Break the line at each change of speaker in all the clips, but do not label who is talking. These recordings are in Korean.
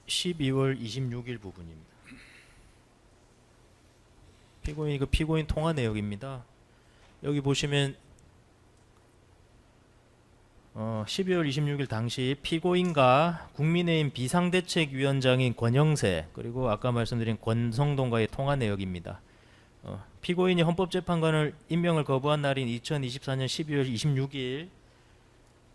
12월 26일 부분입니다. 피고인 통화 내역입니다. 여기 보시면 12월 26일 당시 피고인과 국민의힘 비상대책위원장인 권영세 그리고 아까 말씀드린 권성동과의 통화 내역입니다. 피고인이 헌법재판관을 임명을 거부한 날인 2024년 12월 26일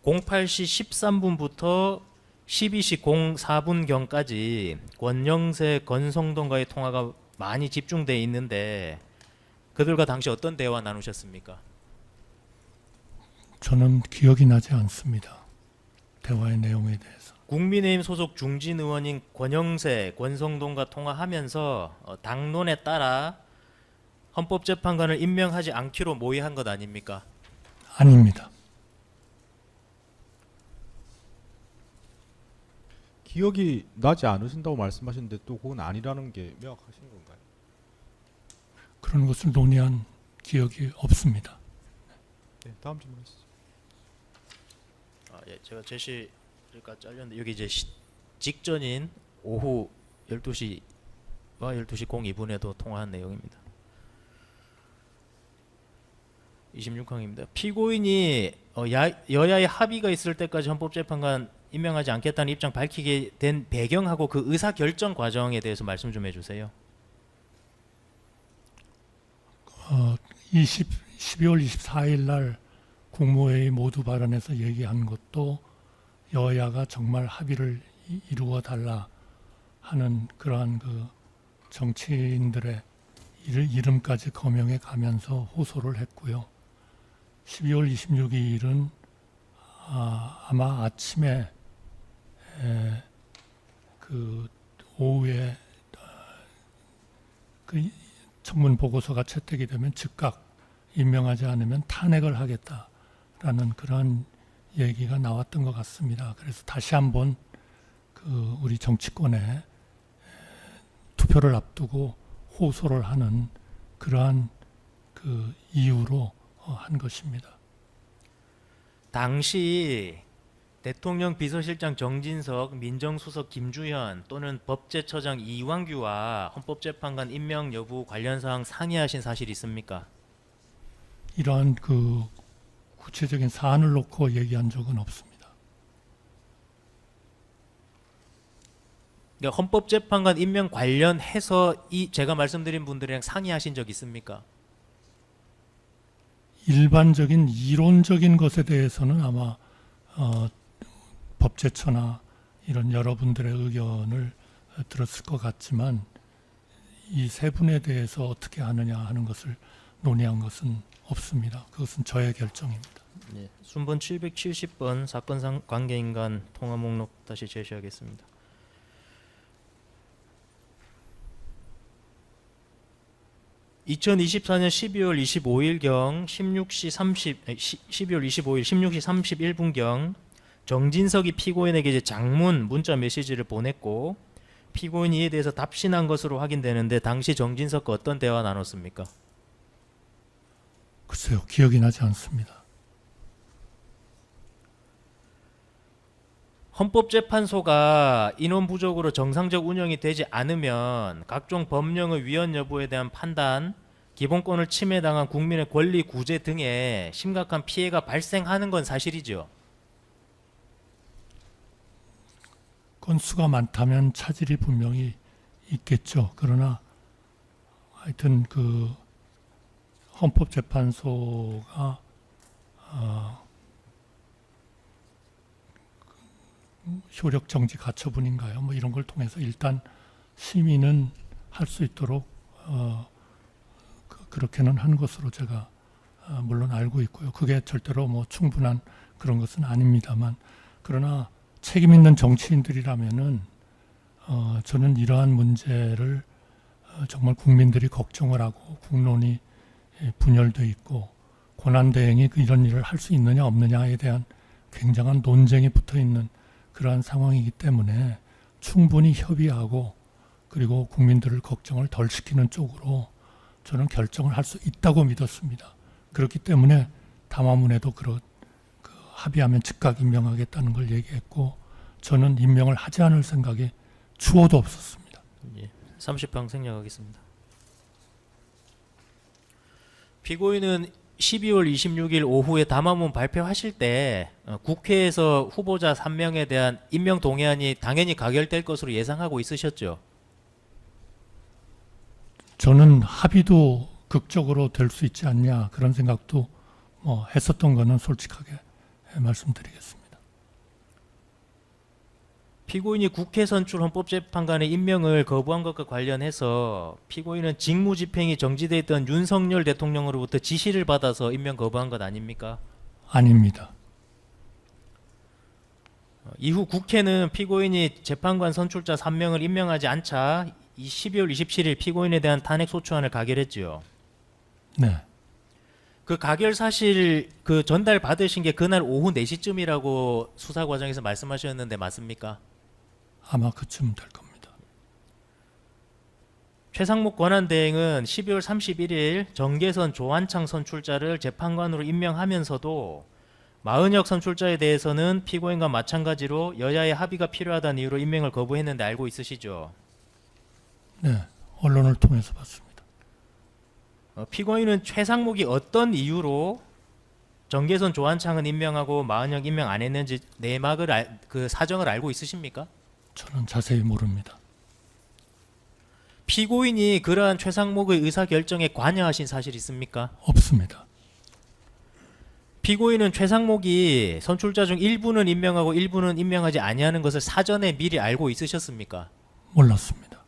08시 13분부터 12시 04분경까지 권영세, 권성동과의 통화가 많이 집중되어 있는데 그들과 당시 어떤 대화 나누셨습니까?
저는 기억이 나지 않습니다. 대화의 내용에 대해서.
국민의힘 소속 중진 의원인 권영세, 권성동과 통화하면서 당론에 따라 헌법재판관을 임명하지 않기로 모의한 것 아닙니까?
아닙니다.
기억이 나지 않으신다고 말씀하시는데 또 그건 아니라는 게 명확하신 건가요?
그런 것을 논의한 기억이 없습니다.
네, 다음 질문하시죠.
예, 제가 제시가 잘렸는데 여기 이제 직전인 오후 12시와 12시 02분에도 통화한 내용입니다. 26항입니다. 피고인이 여야의 합의가 있을 때까지 헌법재판관 임명하지 않겠다는 입장 밝히게 된 배경하고 그 의사결정 과정에 대해서 말씀 좀 해주세요.
12월 24일 날 국무회의 모두 발언에서 얘기한 것도 여야가 정말 합의를 이루어 달라 하는 그러한 그 정치인들의 이름까지 거명해 가면서 호소를 했고요. 12월 26일은 아마 아침에 그 오후에 그 청문 보고서가 채택이 되면 즉각 임명하지 않으면 탄핵을 하겠다라는 그런 얘기가 나왔던 것 같습니다. 그래서 다시 한번 그 우리 정치권에 투표를 앞두고 호소를 하는 그러한 그 이유로 한 것입니다.
당시 대통령 비서실장 정진석, 민정수석 김주현 또는 법제처장 이완규와 헌법재판관 임명 여부 관련 사항 상의하신 사실이 있습니까?
이러한 그 구체적인 사안을 놓고 얘기한 적은 없습니다.
그러니까 헌법재판관 임명 관련해서 제가 말씀드린 분들이랑 상의하신 적 있습니까?
일반적인 이론적인 것에 대해서는 아마 법제처나 이런 여러분들의 의견을 들었을 것 같지만 이 세 분에 대해서 어떻게 하느냐 하는 것을 논의한 것은 없습니다. 그것은 저의 결정입니다.
네, 순번 770번 사건상 관계인간 통화 목록 다시 제시하겠습니다. (2024년 12월 25일경) 12월 25일 16시 31분경 정진석이 피고인에게 이제 장문 문자 메시지를 보냈고 피고인이 이에 대해서 답신한 것으로 확인되는데 당시 정진석과 어떤 대화 나눴습니까?
글쎄요, 기억이 나지 않습니다.
헌법재판소가 인원 부족으로 정상적 운영이 되지 않으면 각종 법령의 위헌 여부에 대한 판단, 기본권을 침해당한 국민의 권리 구제 등에 심각한 피해가 발생하는 건 사실이죠.
건수가 많다면 차질이 분명히 있겠죠. 그러나 하여튼 그 헌법재판소가 효력정지 가처분인가요? 뭐 이런 걸 통해서 일단 심의는 할 수 있도록 그렇게는 한 것으로 제가 물론 알고 있고요. 그게 절대로 뭐 충분한 그런 것은 아닙니다만 그러나 책임 있는 정치인들이라면은 저는 이러한 문제를 정말 국민들이 걱정을 하고 국론이 분열돼 있고 권한대행이 이런 일을 할 수 있느냐 없느냐에 대한 굉장한 논쟁이 붙어 있는 그러한 상황이기 때문에 충분히 협의하고 그리고 국민들을 걱정을 덜 시키는 쪽으로 저는 결정을 할 수 있다고 믿었습니다. 그렇기 때문에 담화문에도 합의하면 즉각 임명하겠다는 걸 얘기했고 저는 임명을 하지 않을 생각에 추호도 없었습니다.
예, 30방 생략하겠습니다. 피고인은 12월 26일 오후에 담화문 발표하실 때 국회에서 후보자 3명에 대한 임명 동의안이 당연히 가결될 것으로 예상하고 있으셨죠?
저는 합의도 극적으로 될 수 있지 않냐 그런 생각도 뭐 했었던 거는 솔직하게 말씀드리겠습니다.
피고인이 국회 선출 헌법재판관의 임명을 거부한 것과 관련해서 피고인은 직무집행이 정지돼 있던 윤석열 대통령으로부터 지시를 받아서 임명 거부한 것 아닙니까?
아닙니다.
이후 국회는 피고인이 재판관 선출자 3명을 임명하지 않자 12월 27일 피고인에 대한 탄핵 소추안을 가결했지요.
네,
그 가결 사실 그 전달 받으신 게 그날 오후 4시쯤이라고 수사 과정에서 말씀하셨는데 맞습니까?
아마 그쯤 될 겁니다.
최상목 권한대행은 12월 31일 정계선 조한창 선출자를 재판관으로 임명하면서도 마은혁 선출자에 대해서는 피고인과 마찬가지로 여야의 합의가 필요하다는 이유로 임명을 거부했는데 알고 있으시죠?
네, 언론을 통해서 봤습니다.
피고인은 최상목이 어떤 이유로 정계선 조한창은 임명하고 마은혁 임명 안 했는지 내막을 그 사정을 알고 있으십니까?
저는 자세히 모릅니다.
피고인이 그러한 최상목의 의사 결정에 관여하신 사실 있습니까?
없습니다.
피고인은 최상목이 선출자 중 일부는 임명하고 일부는 임명하지 아니하는 것을 사전에 미리 알고 있으셨습니까?
몰랐습니다.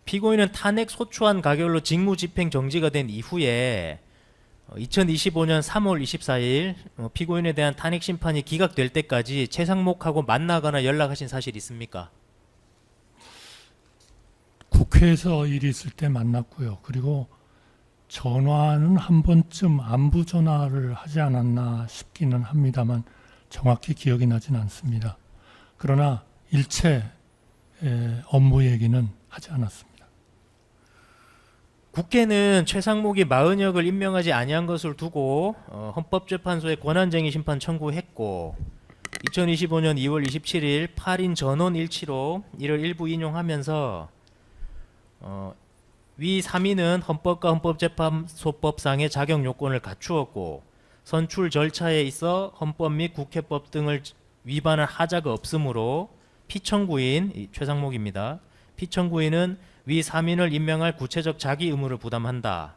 피고인은 탄핵 소추안 가결로 직무집행 정지가 된 이후에 2025년 3월 24일 피고인에 대한 탄핵 심판이 기각될 때까지 최상목하고 만나거나 연락하신 사실 있습니까?
국회에서 일이 있을 때 만났고요. 그리고 전화는 한 번쯤 안부 전화를 하지 않았나 싶기는 합니다만 정확히 기억이 나진 않습니다. 그러나 일체 업무 얘기는 하지 않았습니다.
국회는 최상목이 마은혁을 임명하지 아니한 것을 두고 헌법재판소에 권한쟁의 심판 청구했고 2025년 2월 27일 8인 전원 일치로 이를 일부 인용하면서 위 3인은 헌법과 헌법재판소법상의 자격 요건을 갖추었고 선출 절차에 있어 헌법 및 국회법 등을 위반한 하자가 없으므로 피청구인 최상목입니다. 피청구인은 위 3인을 임명할 구체적 자기 의무를 부담한다.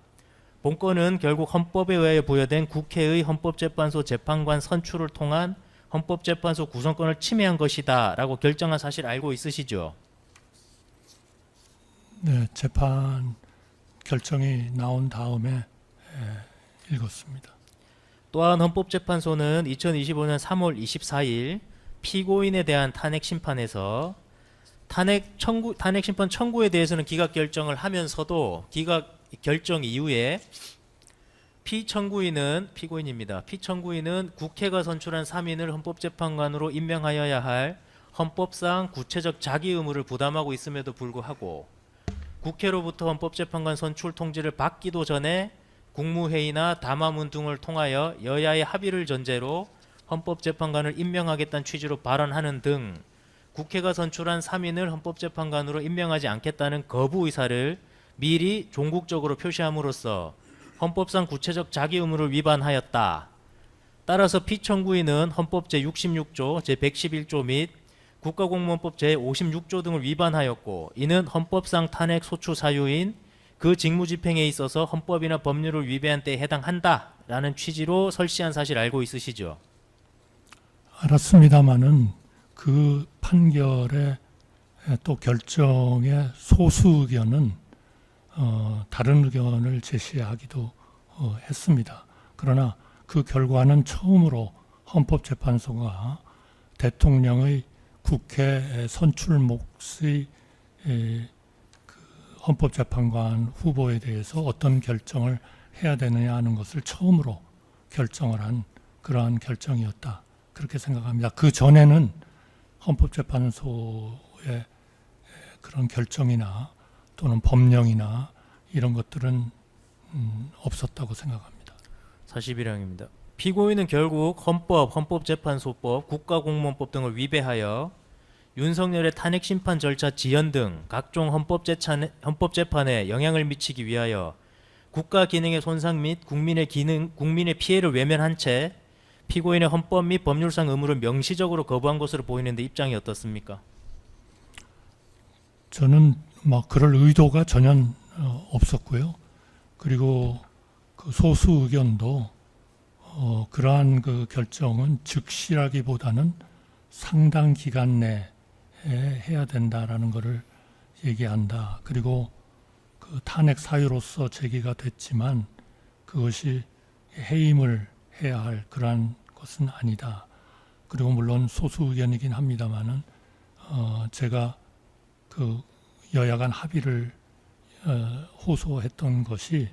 본건은 결국 헌법에 의하여 부여된 국회의 헌법재판소 재판관 선출을 통한 헌법재판소 구성권을 침해한 것이다 라고 결정한 사실 알고 있으시죠?
네, 재판 결정이 나온 다음에 읽었습니다.
또한 헌법재판소는 2025년 3월 24일 피고인에 대한 탄핵 심판에서 탄핵 심판 청구에 대해서는 기각 결정을 하면서도 기각 결정 이후에 피고인입니다. 피청구인은 국회가 선출한 3인을 헌법재판관으로 임명하여야 할 헌법상 구체적 자기 의무를 부담하고 있음에도 불구하고 국회로부터 헌법재판관 선출 통지를 받기도 전에 국무회의나 담화문 등을 통하여 여야의 합의를 전제로 헌법재판관을 임명하겠다는 취지로 발언하는 등 국회가 선출한 3인을 헌법재판관으로 임명하지 않겠다는 거부 의사를 미리 종국적으로 표시함으로써 헌법상 구체적 자기 의무를 위반하였다. 따라서 피청구인은 헌법 제66조, 제111조 및 국가공무원법 제56조 등을 위반하였고 이는 헌법상 탄핵 소추 사유인 그 직무집행에 있어서 헌법이나 법률을 위배한 때에 해당한다라는 취지로 설시한 사실 알고 있으시죠?
알았습니다마는 그 판결의 또 결정의 소수 의견은 다른 의견을 제시하기도 했습니다. 그러나 그 결과는 처음으로 헌법재판소가 대통령의 국회 선출 몫의 헌법재판관 후보에 대해서 어떤 결정을 해야 되느냐 하는 것을 처음으로 결정을 한 그러한 결정이었다. 그렇게 생각합니다. 그 전에는 헌법재판소의 그런 결정이나 또는 법령이나 이런 것들은 없었다고 생각합니다.
41항입니다. 피고인은 결국 헌법, 헌법재판소법, 국가공무원법 등을 위배하여 윤석열의 탄핵 심판 절차 지연 등 각종 헌법재판에 영향을 미치기 위하여 국가 기능의 손상 및 국민의 피해를 외면한 채 피고인의 헌법 및 법률상 의무를 명시적으로 거부한 것으로 보이는데 입장이 어떻습니까?
저는 막 그럴 의도가 전혀 없었고요. 그리고 그 소수 의견도 그러한 그 결정은 즉시라기보다는 상당 기간 내에 해야 된다라는 것을 얘기한다. 그리고 그 탄핵 사유로서 제기가 됐지만 그것이 해임을 해야 할 그러한 것은 아니다. 그리고 물론 소수 의견이긴 합니다만은 제가 그 여야 간 합의를 호소했던 것이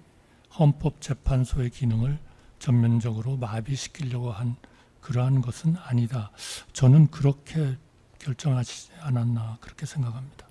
헌법재판소의 기능을 전면적으로 마비시키려고 한 그러한 것은 아니다. 저는 그렇게 결정하지 않았나 그렇게 생각합니다.